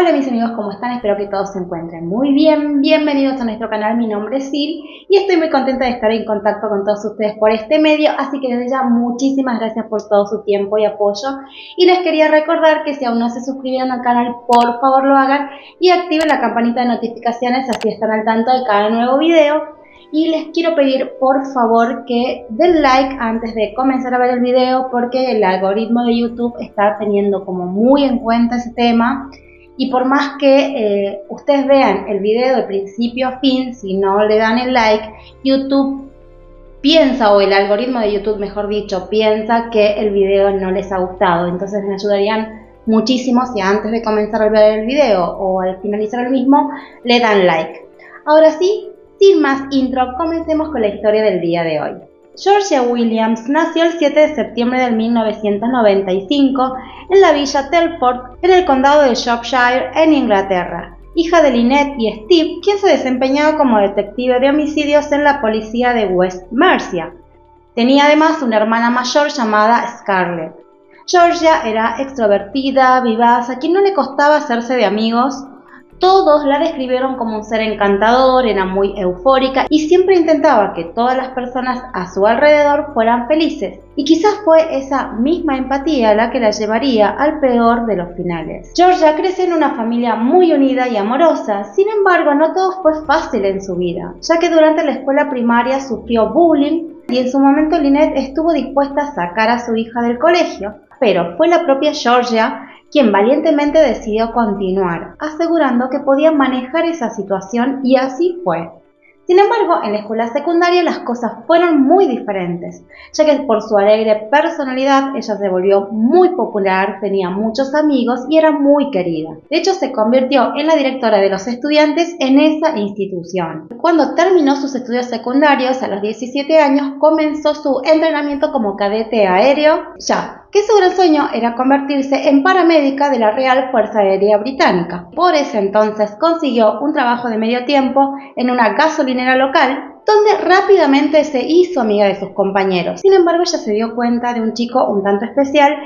Hola mis amigos, ¿cómo están? Espero que todos se encuentren muy bien. Bienvenidos a nuestro canal, mi nombre es Sil y estoy muy contenta de estar en contacto con todos ustedes por este medio, así que desde ya muchísimas gracias por todo su tiempo y apoyo. Y les quería recordar que si aún no se suscribieron al canal, por favor lo hagan y activen la campanita de notificaciones, así están al tanto de cada nuevo video. Y les quiero pedir por favor que den like antes de comenzar a ver el video, porque el algoritmo de YouTube está teniendo como muy en cuenta ese tema. Y por más que ustedes vean el video de principio a fin, si no le dan el like, YouTube piensa, o el algoritmo de YouTube mejor dicho, piensa que el video no les ha gustado. Entonces me ayudarían muchísimo si antes de comenzar a ver el video o al finalizar el mismo le dan like. Ahora sí, sin más intro, comencemos con la historia del día de hoy. Georgia Williams nació el 7 de septiembre de 1995 en la villa Telford, en el condado de Shropshire, en Inglaterra, hija de Lynette y Steve, quien se desempeñaba como detective de homicidios en la policía de West Mercia. Tenía además una hermana mayor llamada Scarlett. Georgia era extrovertida, vivaz, a quien no le costaba hacerse de amigos. Todos la describieron como un ser encantador, era muy eufórica y siempre intentaba que todas las personas a su alrededor fueran felices. Y quizás fue esa misma empatía la que la llevaría al peor de los finales. Georgia creció en una familia muy unida y amorosa, sin embargo no todo fue fácil en su vida, ya que durante la escuela primaria sufrió bullying y en su momento Lynette estuvo dispuesta a sacar a su hija del colegio, pero fue la propia Georgia quien valientemente decidió continuar, asegurando que podía manejar esa situación, y así fue. Sin embargo, en la escuela secundaria las cosas fueron muy diferentes, ya que por su alegre personalidad ella se volvió muy popular, tenía muchos amigos y era muy querida. De hecho, se convirtió en la directora de los estudiantes en esa institución. Cuando terminó sus estudios secundarios, a los 17 años, comenzó su entrenamiento como cadete aéreo, ya que su gran sueño era convertirse en paramédica de la Real Fuerza Aérea Británica. Por ese entonces consiguió un trabajo de medio tiempo en una gasolinera local, donde rápidamente se hizo amiga de sus compañeros. Sin embargo, ella se dio cuenta de un chico un tanto especial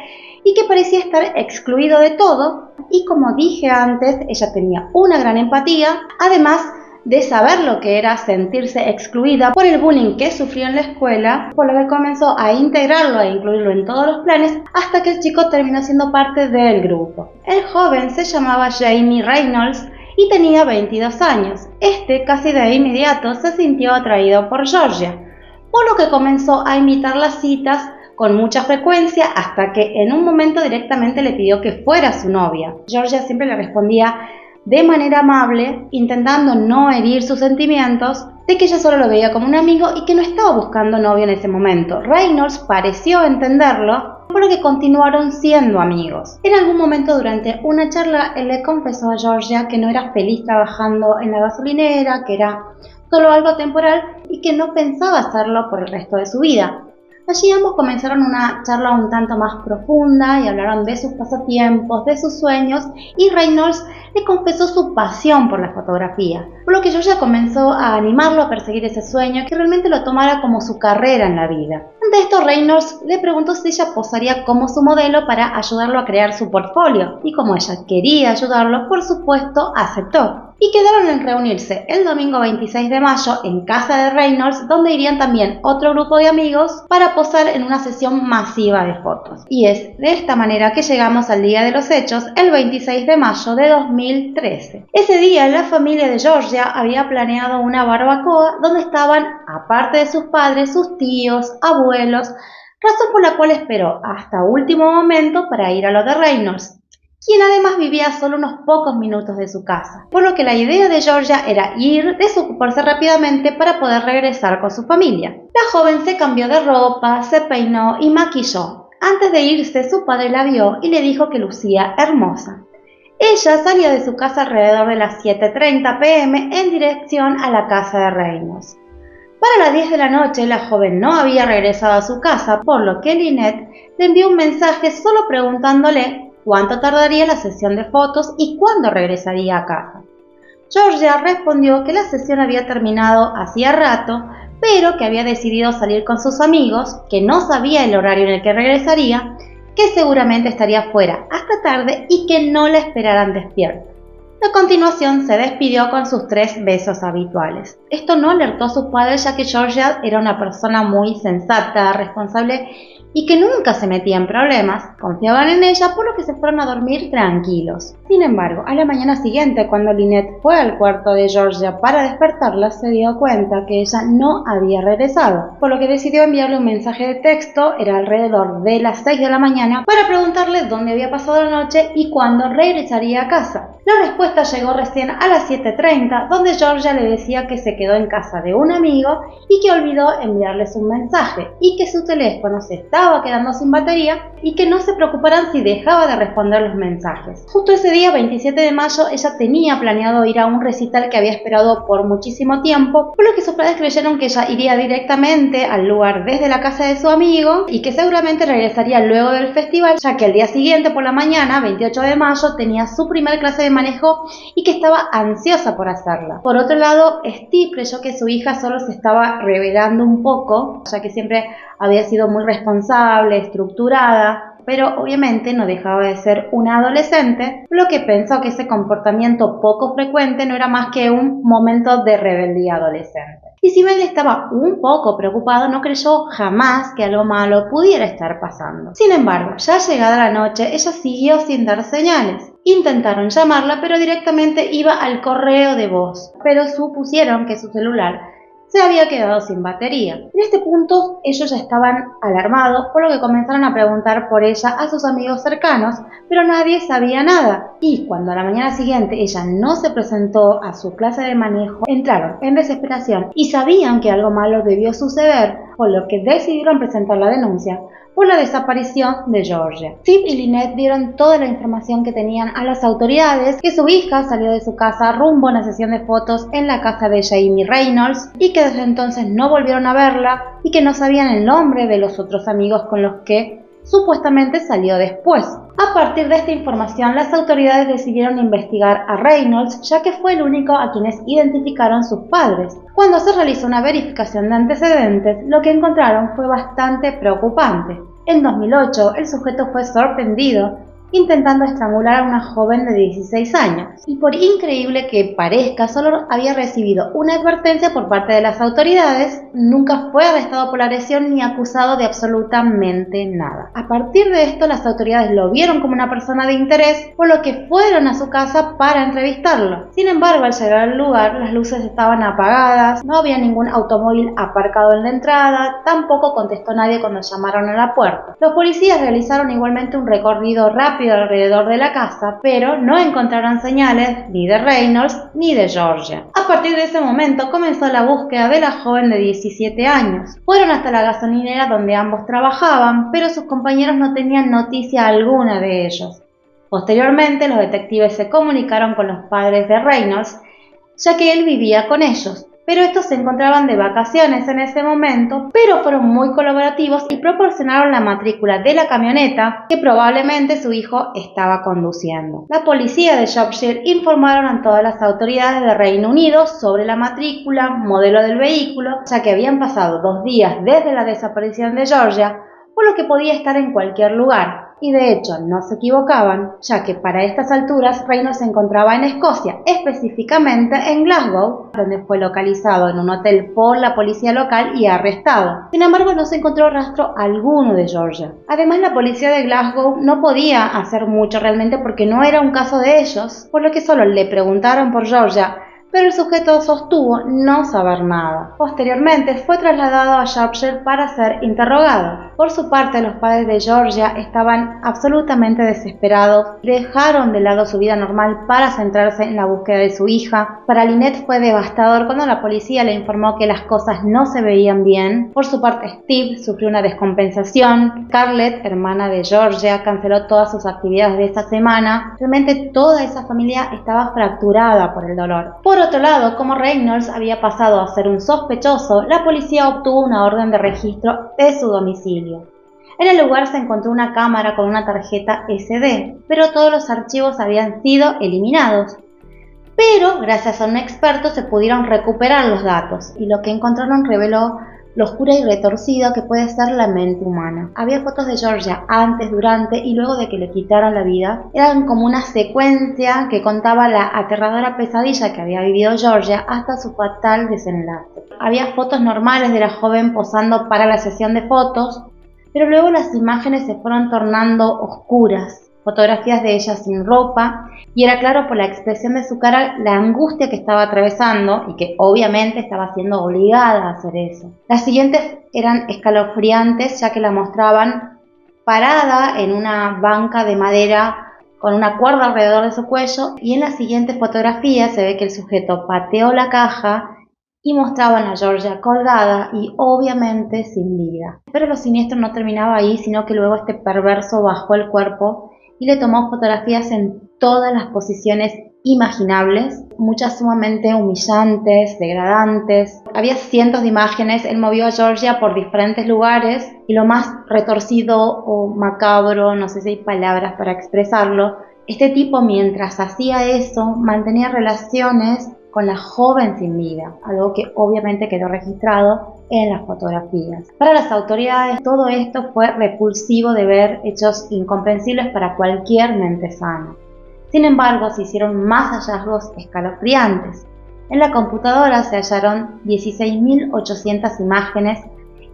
y que parecía estar excluido de todo, y como dije antes, ella tenía una gran empatía, además de saber lo que era sentirse excluida por el bullying que sufrió en la escuela, por lo que comenzó a integrarlo e incluirlo en todos los planes hasta que el chico terminó siendo parte del grupo. El joven se llamaba Jamie Reynolds y tenía 22 años. Casi de inmediato se sintió atraído por Georgia, por lo que comenzó a invitar las citas con mucha frecuencia hasta que en un momento directamente le pidió que fuera su novia. Georgia siempre le respondía de manera amable, intentando no herir sus sentimientos, de que ella solo lo veía como un amigo y que no estaba buscando novio en ese momento. Reynolds pareció entenderlo, por lo que continuaron siendo amigos. En algún momento durante una charla, él le confesó a Georgia que no era feliz trabajando en la gasolinera, que era solo algo temporal y que no pensaba hacerlo por el resto de su vida. Allí ambos comenzaron una charla un tanto más profunda y hablaron de sus pasatiempos, de sus sueños, y Reynolds le confesó su pasión por la fotografía, por lo que Georgia comenzó a animarlo a perseguir ese sueño, que realmente lo tomara como su carrera en la vida. Ante esto, Reynolds le preguntó si ella posaría como su modelo para ayudarlo a crear su portfolio, y como ella quería ayudarlo, por supuesto aceptó. Y quedaron en reunirse el domingo 26 de mayo en casa de Reynolds, donde irían también otro grupo de amigos para posar en una sesión masiva de fotos. Y es de esta manera que llegamos al día de los hechos, el 26 de mayo de 2013. Ese día la familia de Georgia había planeado una barbacoa donde estaban, aparte de sus padres, sus tíos, abuelos, razón por la cual esperó hasta último momento para ir a lo de Reynolds, quien además vivía a solo unos pocos minutos de su casa, por lo que la idea de Georgia era ir, desocuparse rápidamente para poder regresar con su familia. La joven se cambió de ropa, se peinó y maquilló. Antes de irse, su padre la vio y le dijo que lucía hermosa. Ella salió de su casa alrededor de las 7:30 p.m. en dirección a la casa de Reynolds. Para las 10 de la noche, la joven no había regresado a su casa, por lo que Lynette le envió un mensaje solo preguntándole cuánto tardaría la sesión de fotos y cuándo regresaría a casa. Georgia respondió que la sesión había terminado hacía rato, pero que había decidido salir con sus amigos, que no sabía el horario en el que regresaría, que seguramente estaría fuera hasta tarde y que no la esperaran despierta. A continuación se despidió con sus 3 besos habituales. Esto no alertó a sus padres, ya que Georgia era una persona muy sensata, responsable y que nunca se metía en problemas. Confiaban en ella, por lo que se fueron a dormir tranquilos. Sin embargo, a la mañana siguiente, cuando Lynette fue al cuarto de Georgia para despertarla, se dio cuenta que ella no había regresado, por lo que decidió enviarle un mensaje de texto, era alrededor de las 6 de la mañana, para preguntarle dónde había pasado la noche y cuándo regresaría a casa. La respuesta llegó recién a las 7:30, donde Georgia le decía que se quedó en casa de un amigo y que olvidó enviarles un mensaje, y que su teléfono se estaba quedando sin batería y que no se preocuparan si dejaba de responder los mensajes. Justo ese día, 27 de mayo, ella tenía planeado ir a un recital que había esperado por muchísimo tiempo, por lo que sus padres creyeron que ella iría directamente al lugar desde la casa de su amigo y que seguramente regresaría luego del festival, ya que el día siguiente por la mañana, 28 de mayo, tenía su primer clase de manejo y que estaba ansiosa por hacerla. Por otro lado, Steve creyó que su hija solo se estaba rebelando un poco, ya que siempre había sido muy responsable, estructurada, pero obviamente no dejaba de ser una adolescente, lo que pensó que ese comportamiento poco frecuente no era más que un momento de rebeldía adolescente. Y si bien estaba un poco preocupado, no creyó jamás que algo malo pudiera estar pasando. Sin embargo, ya llegada la noche, ella siguió sin dar señales. Intentaron llamarla, pero directamente iba al correo de voz, pero supusieron que su celular se había quedado sin batería. En este punto ellos ya estaban alarmados, por lo que comenzaron a preguntar por ella a sus amigos cercanos, pero nadie sabía nada. Y cuando a la mañana siguiente ella no se presentó a su clase de manejo, entraron en desesperación y sabían que algo malo debió suceder, por lo que decidieron presentar la denuncia por la desaparición de Georgia. Steve y Lynette dieron toda la información que tenían a las autoridades, que su hija salió de su casa rumbo a una sesión de fotos en la casa de Jamie Reynolds y que desde entonces no volvieron a verla y que no sabían el nombre de los otros amigos con los que supuestamente salió después. A partir de esta información, las autoridades decidieron investigar a Reynolds, ya que fue el único a quienes identificaron sus padres. Cuando se realizó una verificación de antecedentes, lo que encontraron fue bastante preocupante. En 2008, el sujeto fue sorprendido intentando estrangular a una joven de 16 años. Y por increíble que parezca, solo había recibido una advertencia por parte de las autoridades, nunca fue arrestado por la agresión ni acusado de absolutamente nada. A partir de esto, las autoridades lo vieron como una persona de interés, por lo que fueron a su casa para entrevistarlo. Sin embargo, al llegar al lugar, las luces estaban apagadas, no había ningún automóvil aparcado en la entrada, tampoco contestó nadie cuando llamaron a la puerta. Los policías realizaron igualmente un recorrido rápido alrededor de la casa, pero no encontraron señales ni de Reynolds ni de Georgia. A partir de ese momento comenzó la búsqueda de la joven de 17 años. Fueron hasta la gasolinera donde ambos trabajaban, pero sus compañeros no tenían noticia alguna de ellos. Posteriormente, los detectives se comunicaron con los padres de Reynolds, ya que él vivía con ellos, pero estos se encontraban de vacaciones en ese momento, pero fueron muy colaborativos y proporcionaron la matrícula de la camioneta que probablemente su hijo estaba conduciendo. La policía de Shropshire informaron a todas las autoridades de Reino Unido sobre la matrícula, modelo del vehículo, ya que habían pasado 2 días desde la desaparición de Georgia, por lo que podía estar en cualquier lugar. Y de hecho no se equivocaban, ya que para estas alturas Reynolds se encontraba en Escocia, específicamente en Glasgow, donde fue localizado en un hotel por la policía local y arrestado. Sin embargo, no se encontró rastro alguno de Georgia. Además, la policía de Glasgow no podía hacer mucho realmente porque no era un caso de ellos, por lo que solo le preguntaron por Georgia, pero el sujeto sostuvo no saber nada. Posteriormente fue trasladado a Shropshire para ser interrogado. Por su parte, los padres de Georgia estaban absolutamente desesperados, dejaron de lado su vida normal para centrarse en la búsqueda de su hija. Para Lynette fue devastador cuando la policía le informó que las cosas no se veían bien. Por su parte, Steve sufrió una descompensación. Scarlett, hermana de Georgia, canceló todas sus actividades de esa semana. Realmente toda esa familia estaba fracturada por el dolor. Por otro lado, como Reynolds había pasado a ser un sospechoso, la policía obtuvo una orden de registro de su domicilio. En el lugar se encontró una cámara con una tarjeta SD, pero todos los archivos habían sido eliminados. Pero, gracias a un experto, se pudieron recuperar los datos, y lo que encontraron reveló lo oscura y retorcida que puede ser la mente humana. Había fotos de Georgia antes, durante y luego de que le quitaran la vida. Eran como una secuencia que contaba la aterradora pesadilla que había vivido Georgia hasta su fatal desenlace. Había fotos normales de la joven posando para la sesión de fotos, pero luego las imágenes se fueron tornando oscuras. Fotografías de ella sin ropa, y era claro por la expresión de su cara la angustia que estaba atravesando y que obviamente estaba siendo obligada a hacer eso. Las siguientes eran escalofriantes, ya que la mostraban parada en una banca de madera con una cuerda alrededor de su cuello, y en la siguiente fotografía se ve que el sujeto pateó la caja y mostraban a Georgia colgada y obviamente sin vida. Pero lo siniestro no terminaba ahí, sino que luego este perverso bajó el cuerpo y le tomó fotografías en todas las posiciones imaginables, muchas sumamente humillantes, degradantes. Había cientos de imágenes. Él movió a Georgia por diferentes lugares y lo más retorcido o macabro, no sé si hay palabras para expresarlo, este tipo mientras hacía eso mantenía relaciones con la joven sin vida, algo que obviamente quedó registrado en las fotografías. Para las autoridades, todo esto fue repulsivo de ver, hechos incomprensibles para cualquier mente sana. Sin embargo, se hicieron más hallazgos escalofriantes. En la computadora se hallaron 16.800 imágenes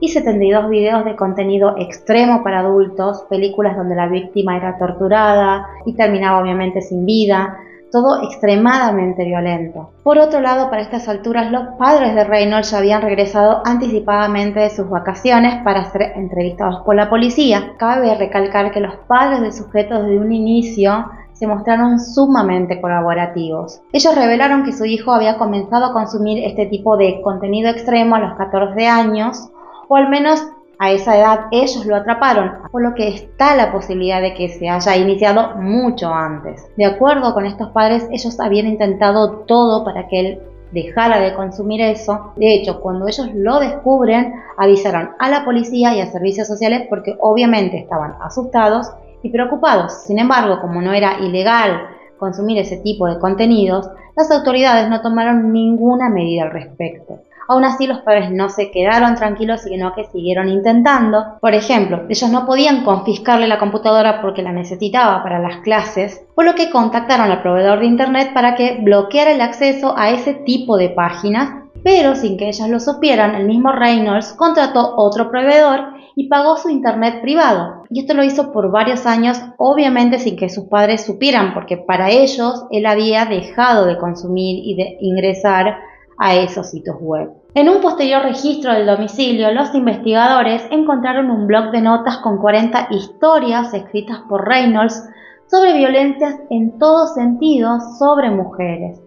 y 72 videos de contenido extremo para adultos, películas donde la víctima era torturada y terminaba obviamente sin vida, todo extremadamente violento. Por otro lado, para estas alturas, los padres de Reynolds ya habían regresado anticipadamente de sus vacaciones para ser entrevistados por la policía. Cabe recalcar que los padres del sujeto desde un inicio se mostraron sumamente colaborativos. Ellos revelaron que su hijo había comenzado a consumir este tipo de contenido extremo a los 14 años, o al menos a esa edad ellos lo atraparon, por lo que está la posibilidad de que se haya iniciado mucho antes. De acuerdo con estos padres, ellos habían intentado todo para que él dejara de consumir eso. De hecho, cuando ellos lo descubren, avisaron a la policía y a servicios sociales porque obviamente estaban asustados y preocupados. Sin embargo, como no era ilegal consumir ese tipo de contenidos, las autoridades no tomaron ninguna medida al respecto. Aún así, los padres no se quedaron tranquilos, sino que siguieron intentando. Por ejemplo, ellos no podían confiscarle la computadora porque la necesitaba para las clases, por lo que contactaron al proveedor de internet para que bloqueara el acceso a ese tipo de páginas, pero sin que ellos lo supieran, el mismo Reynolds contrató otro proveedor y pagó su internet privado. Y esto lo hizo por varios años, obviamente sin que sus padres supieran, porque para ellos él había dejado de consumir y de ingresar a esos sitios web. En un posterior registro del domicilio, los investigadores encontraron un blog de notas con 40 historias escritas por Reynolds sobre violencias en todo sentido sobre mujeres.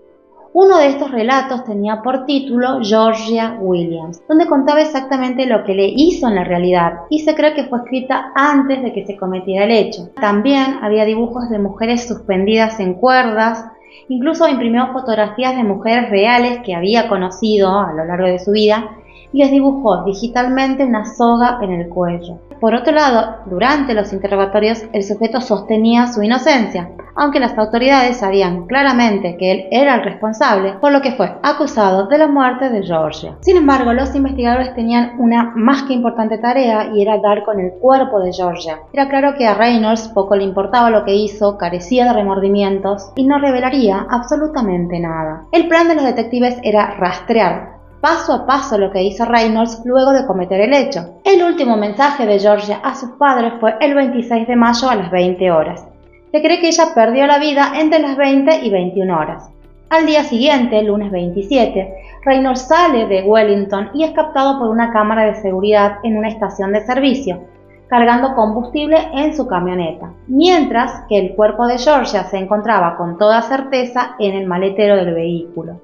Uno de estos relatos tenía por título Georgia Williams, donde contaba exactamente lo que le hizo en la realidad, y se cree que fue escrita antes de que se cometiera el hecho. También había dibujos de mujeres suspendidas en cuerdas. Incluso imprimió fotografías de mujeres reales que había conocido a lo largo de su vida y les dibujó digitalmente una soga en el cuello. Por otro lado, durante los interrogatorios, el sujeto sostenía su inocencia, aunque las autoridades sabían claramente que él era el responsable, por lo que fue acusado de la muerte de Georgia. Sin embargo, los investigadores tenían una más que importante tarea, y era dar con el cuerpo de Georgia. Era claro que a Reynolds poco le importaba lo que hizo, carecía de remordimientos y no revelaría absolutamente nada. El plan de los detectives era rastrear paso a paso lo que hizo Reynolds luego de cometer el hecho. El último mensaje de Georgia a sus padres fue el 26 de mayo a las 20 horas. Se cree que ella perdió la vida entre las 20 y 21 horas. Al día siguiente, lunes 27, Reynolds sale de Wellington y es captado por una cámara de seguridad en una estación de servicio, cargando combustible en su camioneta, mientras que el cuerpo de Georgia se encontraba con toda certeza en el maletero del vehículo.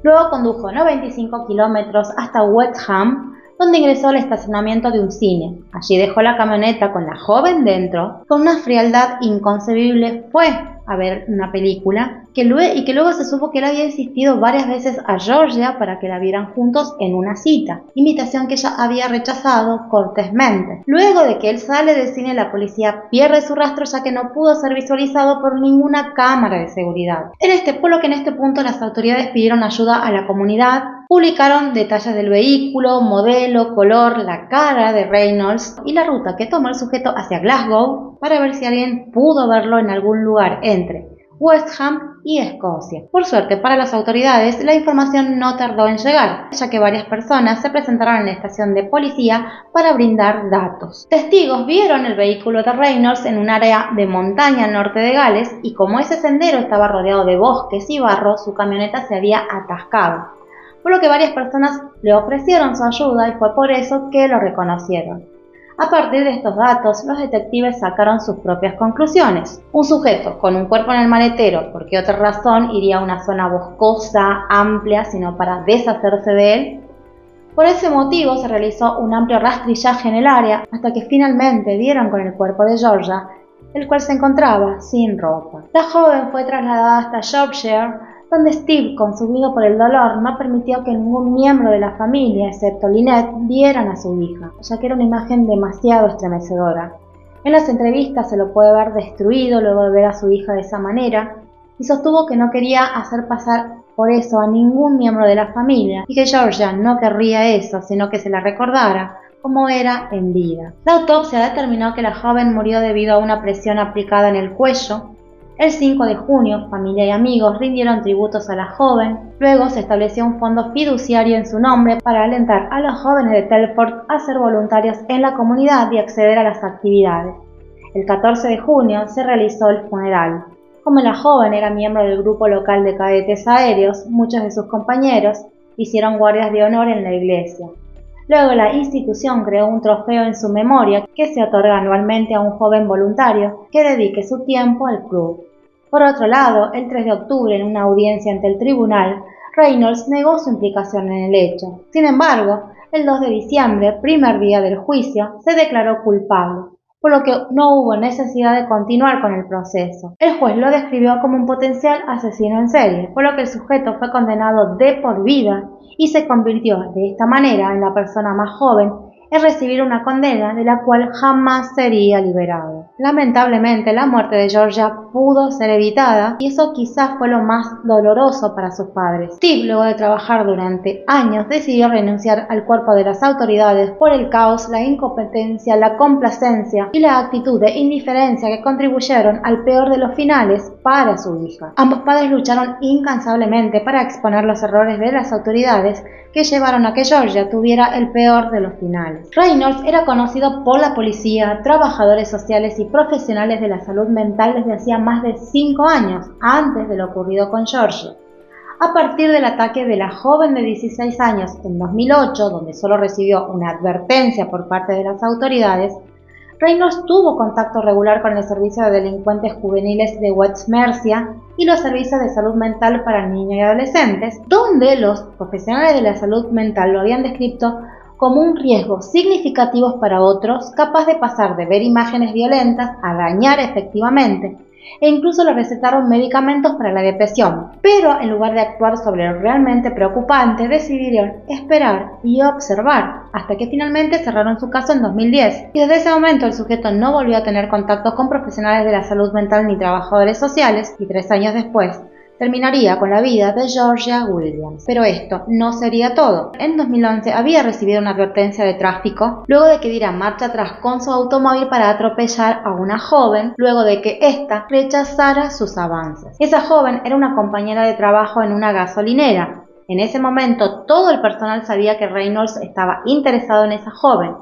Luego condujo 95 kilómetros hasta Wrexham, donde ingresó al estacionamiento de un cine. Allí dejó la camioneta con la joven dentro. Con una frialdad inconcebible fue a ver una película que luego se supo que él había insistido varias veces a Georgia para que la vieran juntos en una cita, invitación que ella había rechazado cortésmente. Luego de que él sale del cine, la policía pierde su rastro, ya que no pudo ser visualizado por ninguna cámara de seguridad. Por lo que en este punto las autoridades pidieron ayuda a la comunidad, Publicaron detalles del vehículo, modelo, color, la cara de Reynolds y la ruta que tomó el sujeto hacia Glasgow para ver si alguien pudo verlo en algún lugar entre West Ham y Escocia. Por suerte para las autoridades, la información no tardó en llegar, ya que varias personas se presentaron en la estación de policía para brindar datos. Testigos vieron el vehículo de Reynolds en un área de montaña al norte de Gales y como ese sendero estaba rodeado de bosques y barro, su camioneta se había atascado, por lo que varias personas le ofrecieron su ayuda y fue por eso que lo reconocieron. A partir de estos datos, los detectives sacaron sus propias conclusiones. Un sujeto con un cuerpo en el maletero, ¿por qué otra razón iría a una zona boscosa, amplia, sino para deshacerse de él? Por ese motivo se realizó un amplio rastrillaje en el área hasta que finalmente dieron con el cuerpo de Georgia, el cual se encontraba sin ropa. La joven fue trasladada hasta Yorkshire, donde Steve, consumido por el dolor, no permitió que ningún miembro de la familia, excepto Lynette, vieran a su hija, ya que era una imagen demasiado estremecedora. En las entrevistas se lo puede ver destruido luego de ver a su hija de esa manera, y sostuvo que no quería hacer pasar por eso a ningún miembro de la familia, y que Georgia no querría eso, sino que se la recordara como era en vida. La autopsia determinó que la joven murió debido a una presión aplicada en el cuello. El 5 de junio, familia y amigos rindieron tributos a la joven. Luego se estableció un fondo fiduciario en su nombre para alentar a los jóvenes de Telford a ser voluntarios en la comunidad y acceder a las actividades. El 14 de junio se realizó el funeral. Como la joven era miembro del grupo local de cadetes aéreos, muchos de sus compañeros hicieron guardias de honor en la iglesia. Luego la institución creó un trofeo en su memoria que se otorga anualmente a un joven voluntario que dedique su tiempo al club. Por otro lado, el 3 de octubre, en una audiencia ante el tribunal, Reynolds negó su implicación en el hecho. Sin embargo, el 2 de diciembre, primer día del juicio, se declaró culpable, por lo que no hubo necesidad de continuar con el proceso. El juez lo describió como un potencial asesino en serie, por lo que el sujeto fue condenado de por vida y se convirtió de esta manera en la persona más joven en recibir una condena de la cual jamás sería liberado. Lamentablemente, la muerte de Georgia pudo ser evitada y eso quizás fue lo más doloroso para sus padres. Steve, luego de trabajar durante años, decidió renunciar al cuerpo de las autoridades por el caos, la incompetencia, la complacencia y la actitud de indiferencia que contribuyeron al peor de los finales para su hija. Ambos padres lucharon incansablemente para exponer los errores de las autoridades que llevaron a que Georgia tuviera el peor de los finales. Reynolds era conocido por la policía, trabajadores sociales y profesionales de la salud mental desde hacía más de 5 años, antes de lo ocurrido con Georgia. A partir del ataque de la joven de 16 años en 2008, donde solo recibió una advertencia por parte de las autoridades, Reynolds tuvo contacto regular con el Servicio de Delincuentes Juveniles de West Mercia y los servicios de salud mental para niños y adolescentes, donde los profesionales de la salud mental lo habían descrito como un riesgo significativo para otros, capaz de pasar de ver imágenes violentas a dañar efectivamente, e incluso le recetaron medicamentos para la depresión. Pero en lugar de actuar sobre lo realmente preocupante, decidieron esperar y observar, hasta que finalmente cerraron su caso en 2010. Y desde ese momento el sujeto no volvió a tener contactos con profesionales de la salud mental ni trabajadores sociales, y 3 años después terminaría con la vida de Georgia Williams. Pero esto no sería todo. En 2011 había recibido una advertencia de tráfico luego de que diera marcha atrás con su automóvil para atropellar a una joven luego de que ésta rechazara sus avances. Esa joven era una compañera de trabajo en una gasolinera. En ese momento todo el personal sabía que Reynolds estaba interesado en esa joven,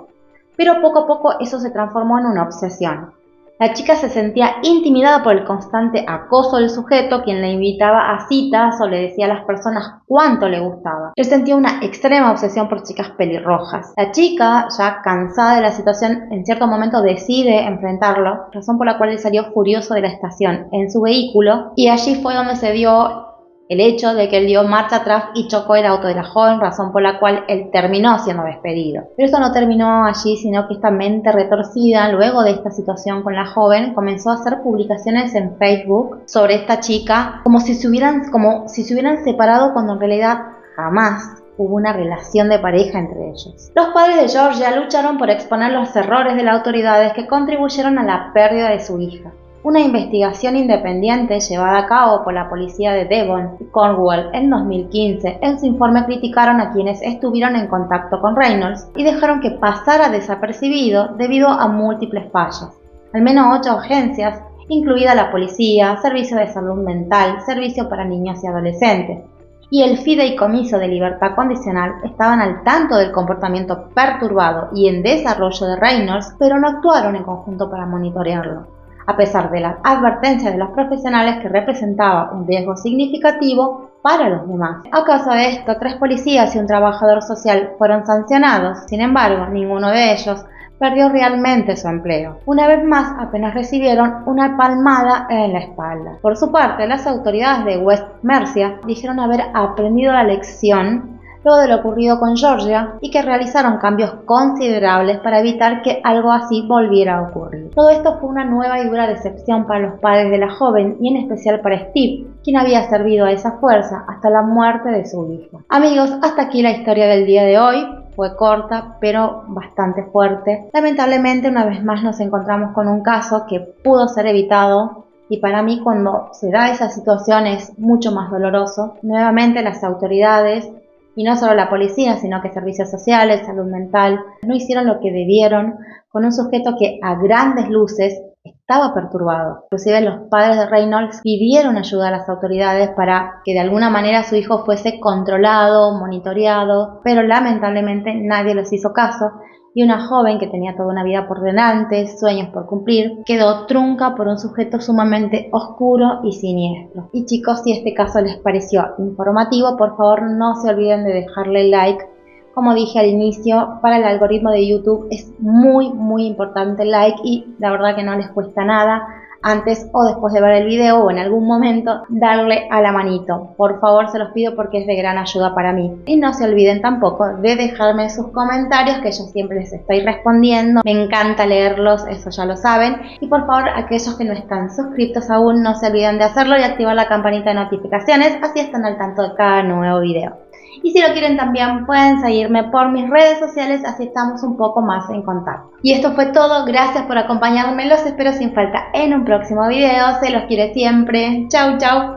pero poco a poco eso se transformó en una obsesión. La chica se sentía intimidada por el constante acoso del sujeto, quien la invitaba a citas o le decía a las personas cuánto le gustaba. Él sentía una extrema obsesión por chicas pelirrojas. La chica, ya cansada de la situación, en cierto momento decide enfrentarlo, razón por la cual él salió furioso de la estación en su vehículo, y allí fue donde se dio el hecho de que él dio marcha atrás y chocó el auto de la joven, razón por la cual él terminó siendo despedido. Pero eso no terminó allí, sino que esta mente retorcida, luego de esta situación con la joven, comenzó a hacer publicaciones en Facebook sobre esta chica, como si se hubieran separado, cuando en realidad jamás hubo una relación de pareja entre ellos. Los padres de Georgia lucharon por exponer los errores de las autoridades que contribuyeron a la pérdida de su hija. Una investigación independiente llevada a cabo por la policía de Devon y Cornwall en 2015, en su informe criticaron a quienes estuvieron en contacto con Reynolds y dejaron que pasara desapercibido debido a múltiples fallas. Al menos 8 agencias, incluida la policía, Servicio de Salud Mental, Servicio para Niños y Adolescentes, y el Fideicomiso de Libertad Condicional estaban al tanto del comportamiento perturbado y en desarrollo de Reynolds, pero no actuaron en conjunto para monitorearlo, a pesar de las advertencias de los profesionales que representaba un riesgo significativo para los demás. A causa de esto, 3 policías y un trabajador social fueron sancionados. Sin embargo, ninguno de ellos perdió realmente su empleo. Una vez más, apenas recibieron una palmada en la espalda. Por su parte, las autoridades de West Mercia dijeron haber aprendido la lección luego de lo ocurrido con Georgia y que realizaron cambios considerables para evitar que algo así volviera a ocurrir. Todo esto fue una nueva y dura decepción para los padres de la joven y en especial para Steve, quien había servido a esa fuerza hasta la muerte de su hijo. Amigos, hasta aquí la historia del día de hoy. Fue corta, pero bastante fuerte. Lamentablemente, una vez más nos encontramos con un caso que pudo ser evitado y para mí cuando se da esa situación es mucho más doloroso. Nuevamente las autoridades, y no solo la policía, sino que servicios sociales, salud mental, no hicieron lo que debieron con un sujeto que a grandes luces estaba perturbado. Inclusive los padres de Reynolds pidieron ayuda a las autoridades para que de alguna manera su hijo fuese controlado, monitoreado, pero lamentablemente nadie les hizo caso y una joven que tenía toda una vida por delante, sueños por cumplir, quedó trunca por un sujeto sumamente oscuro y siniestro. Y chicos, si este caso les pareció informativo, por favor no se olviden de dejarle like. Como dije al inicio, para el algoritmo de YouTube es muy importante el like y la verdad que no les cuesta nada antes o después de ver el video o en algún momento darle a la manito. Por favor se los pido porque es de gran ayuda para mí. Y no se olviden tampoco de dejarme sus comentarios que yo siempre les estoy respondiendo. Me encanta leerlos, eso ya lo saben. Y por favor aquellos que no están suscritos aún no se olviden de hacerlo y activar la campanita de notificaciones, así están al tanto de cada nuevo video. Y si lo quieren también pueden seguirme por mis redes sociales, así estamos un poco más en contacto. Y esto fue todo, gracias por acompañarme, los espero sin falta en un próximo video, se los quiere siempre, chau chau.